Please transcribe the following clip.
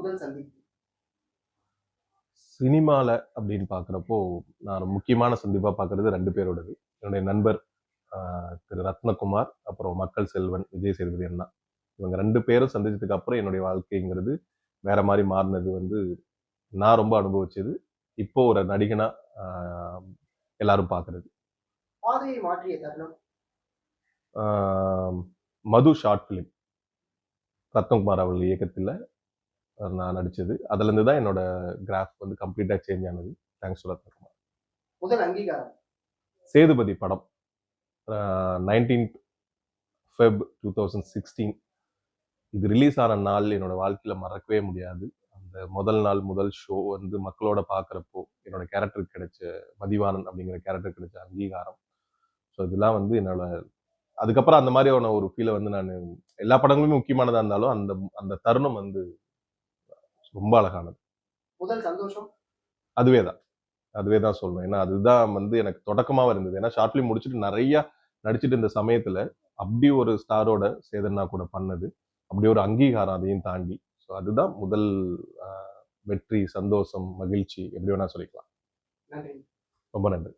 முதல் சந்திப்பு? சினிமால அப்படின்னு பார்க்குறப்போ நான் முக்கியமான சந்திப்பா பார்க்கறது 2 பேரோடது. என்னுடைய நண்பர் திரு ரத்னகுமார், அப்புறம் மக்கள் செல்வன் விஜய் சேதுபதி அண்ணா. இவங்க 2 பேரும் சந்திச்சதுக்கு அப்புறம் என்னுடைய வாழ்க்கைங்கிறது வேற மாரி மாறுனது வந்து நான் ரொம்ப அனுபவிச்சது. இப்போ ஒரு நடிகனா ஆ எல்லாரும் பார்க்குறது. பாதையை மாற்றிய தருணம்? ஆ மது ஷார்ட் ஃபிலிம். ரத்னகுமார் அவர்கள் இயக்கத்துல நான் நடிச்சது. அதுலேருந்து தான் என்னோட கிராஃப் வந்து கம்ப்ளீட்டா சேஞ்ச் ஆனது. Thanks to Rathnakumar. முதல் அங்கீகாரம்? சேதுபதி படம். 19th Feb 2016. இது ரிலீஸ் ஆன நாள் என்னோட வாழ்க்கையில மறக்கவே முடியாது. அந்த முதல் நாள் முதல் ஷோ வந்து மக்களோட பார்க்குறப்போ என்னோட கேரக்டருக்கு கிடைச்ச மதிவாணன் அப்படிங்கிற கேரக்டருக்கு கிடைச்ச அங்கீகாரம். ஸோ இதெல்லாம் வந்து என்னோட அதுக்கப்புறம் அந்த மாதிரியான ஒரு ஃபீலை வந்து நான் எல்லா படங்களுமே முக்கியமானதா இருந்தாலும் அந்த அந்த தருணம் வந்து ரொம்ப அழகானது. முதல் சந்தோஷம்? அதுவே தான். அதுவே தான் சொல்லுவேன். ஏன்னா அதுதான் வந்து எனக்கு தொடக்கமாவே இருந்தது. ஏன்னா ஷார்ட் ஃபிலிம் முடிச்சுட்டு நெறைய நடிச்சுட்டு இருந்த சமயத்துல, அப்படி ஒரு ஸ்டாரோட சேதன்னா கூட பண்ணது. அப்படி ஒரு அங்கீகாரம் அதையும் தாண்டி. ஸோ அதுதான் முதல் அ வெற்றி, சந்தோஷம், மகிழ்ச்சி எப்படி வேணா சொல்லிக்கலாம். நன்றி. ரொம்ப நன்றி.